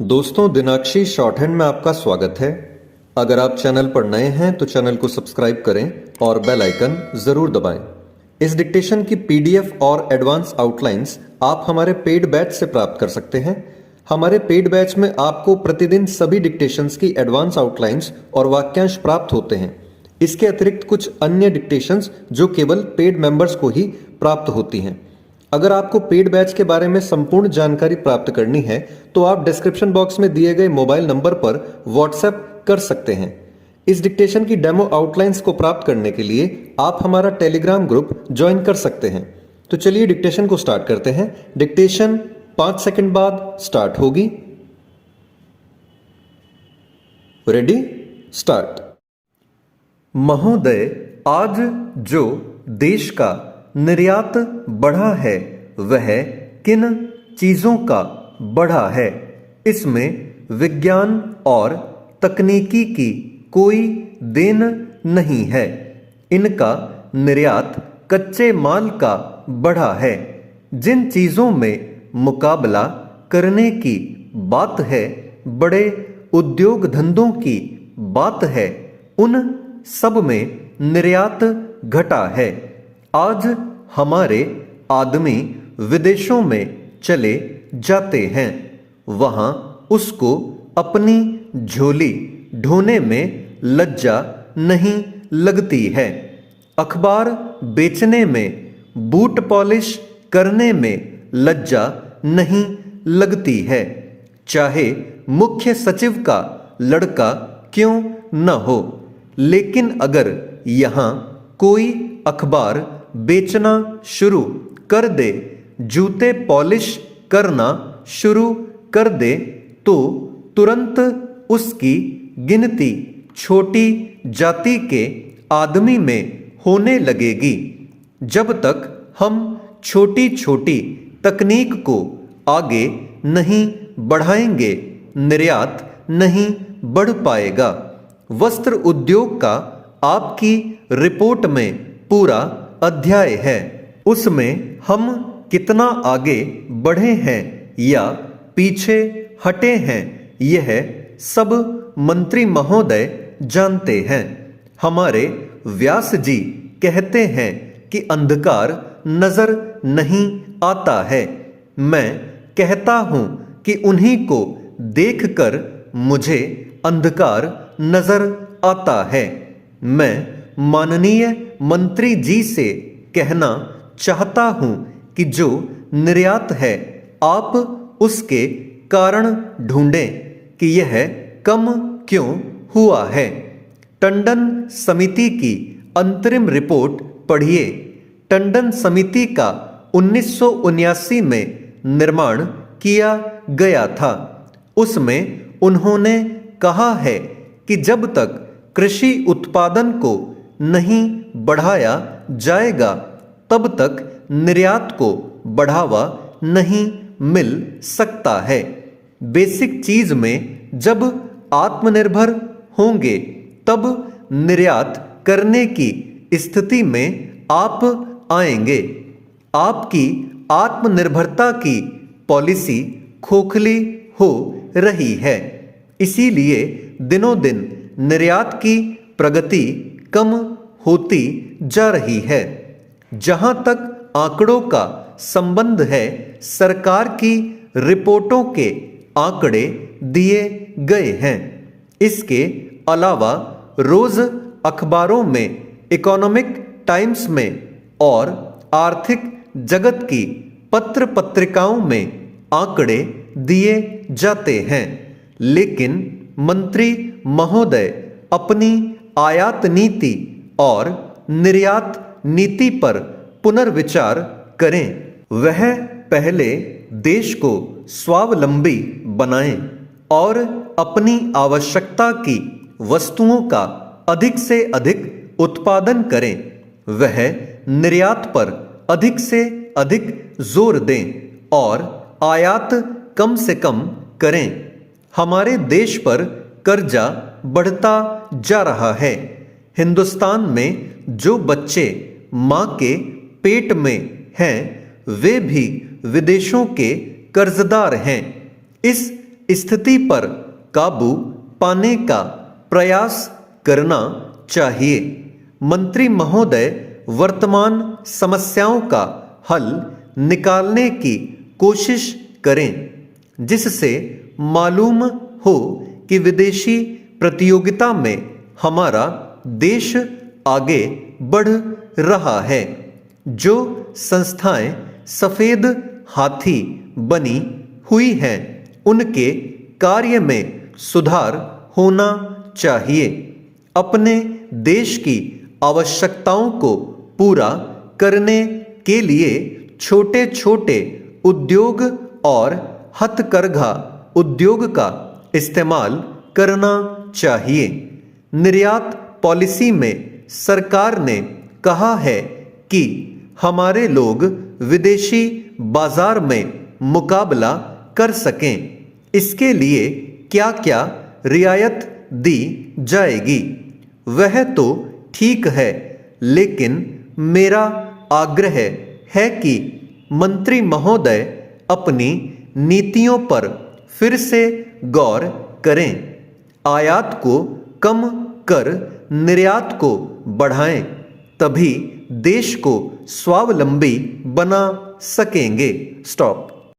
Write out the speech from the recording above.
दोस्तों, दिनाक्षी short hand में आपका स्वागत है। अगर आप चैनल पर नए हैं तो चैनल को सब्सक्राइब करें और बेल आइकन जरूर दबाएं। इस डिक्टेशन की पीडीएफ और एडवांस आउटलाइंस आप हमारे पेड बैच से प्राप्त कर सकते हैं। हमारे पेड बैच में आपको प्रतिदिन सभी डिक्टेशंस की एडवांस आउटलाइंस और वाक्यांश प्राप्त होते हैं। इसके अतिरिक्त कुछ अन्य डिक्टेशंस जो केवल पेड मेंबर्स को ही प्राप्त होती हैं। अगर आपको पेड बैच के बारे में संपूर्ण जानकारी प्राप्त करनी है तो आप डिस्क्रिप्शन बॉक्स में दिए गए मोबाइल नंबर पर व्हाट्सएप कर सकते हैं। इस डिक्टेशन की डेमो आउटलाइंस को प्राप्त करने के लिए आप हमारा टेलीग्राम ग्रुप ज्वाइन कर सकते हैं। तो चलिए डिक्टेशन को स्टार्ट करते हैं। डिक्टेशन 5 सेकंड बाद स्टार्ट होगी। Ready, start. महोदय, आज जो देश का निर्यात बढ़ा है वह किन चीजों का बढ़ा है? इसमें विज्ञान और तकनीकी की कोई देन नहीं है। इनका निर्यात कच्चे माल का बढ़ा है। जिन चीजों में मुकाबला करने की बात है, बड़े उद्योग धंधों की बात है, उन सब में निर्यात घटा है। आज हमारे आदमी विदेशों में चले जाते हैं, वहां उसको अपनी झोली ढोने में लज्जा नहीं लगती है। अखबार बेचने में, बूट पॉलिश करने में लज्जा नहीं लगती है, चाहे मुख्य सचिव का लड़का क्यों न हो। लेकिन अगर यहाँ कोई अखबार बेचना शुरू कर दे, जूते पॉलिश करना शुरू कर दे, तो तुरंत उसकी गिनती छोटी जाति के आदमी में होने लगेगी। जब तक हम छोटी छोटी तकनीक को आगे नहीं बढ़ाएंगे, निर्यात नहीं बढ़ पाएगा। वस्त्र उद्योग का आपकी रिपोर्ट में पूरा अध्याय है। उसमें हम कितना आगे बढ़े हैं या पीछे हटे हैं, यह सब मंत्री महोदय जानते हैं। हमारे व्यास जी कहते हैं कि अंधकार नजर नहीं आता है। मैं कहता हूं कि उन्हीं को देखकर मुझे अंधकार नजर आता है। मैं माननीय मंत्री जी से कहना चाहता हूं कि जो निर्यात है, आप उसके कारण ढूंढें कि यह कम क्यों हुआ है। टंडन समिति की अंतरिम रिपोर्ट पढ़िए। टंडन समिति का 1979 में निर्माण किया गया था। उसमें उन्होंने कहा है कि जब तक कृषि उत्पादन को नहीं बढ़ाया जाएगा, तब तक निर्यात को बढ़ावा नहीं मिल सकता है। बेसिक चीज में जब आत्मनिर्भर होंगे, तब निर्यात करने की स्थिति में आप आएंगे। आपकी आत्मनिर्भरता की पॉलिसी खोखली हो रही है, इसीलिए दिनों दिन निर्यात की प्रगति कम होती जा रही है। जहां तक आंकड़ों का संबंध है, सरकार की रिपोर्टों के आंकड़े दिए गए हैं। इसके अलावा रोज अखबारों में, इकोनॉमिक टाइम्स में और आर्थिक जगत की पत्र पत्रिकाओं में आंकड़े दिए जाते हैं। लेकिन मंत्री महोदय अपनी आयात नीति और निर्यात नीति पर पुनर्विचार करें। वह पहले देश को स्वावलंबी बनाएं और अपनी आवश्यकता की वस्तुओं का अधिक से अधिक उत्पादन करें। वह निर्यात पर अधिक से अधिक जोर दें और आयात कम से कम करें। हमारे देश पर कर्जा बढ़ता जा रहा है। हिंदुस्तान में जो बच्चे मां के पेट में हैं, वे भी विदेशों के कर्जदार हैं। इस स्थिति पर काबू पाने का प्रयास करना चाहिए। मंत्री महोदय वर्तमान समस्याओं का हल निकालने की कोशिश करें जिससे मालूम हो कि विदेशी प्रतियोगिता में हमारा देश आगे बढ़ रहा है। जो संस्थाएं सफेद हाथी बनी हुई हैं उनके कार्य में सुधार होना चाहिए। अपने देश की आवश्यकताओं को पूरा करने के लिए छोटे छोटे उद्योग और हथकरघा उद्योग का इस्तेमाल करना चाहिए। निर्यात पॉलिसी में सरकार ने कहा है कि हमारे लोग विदेशी बाजार में मुकाबला कर सकें। इसके लिए क्या क्या रियायत दी जाएगी वह तो ठीक है, लेकिन मेरा आग्रह है कि मंत्री महोदय अपनी नीतियों पर फिर से गौर करें। आयात को कम कर निर्यात को बढ़ाएं, तभी देश को स्वावलंबी बना सकेंगे। स्टॉप।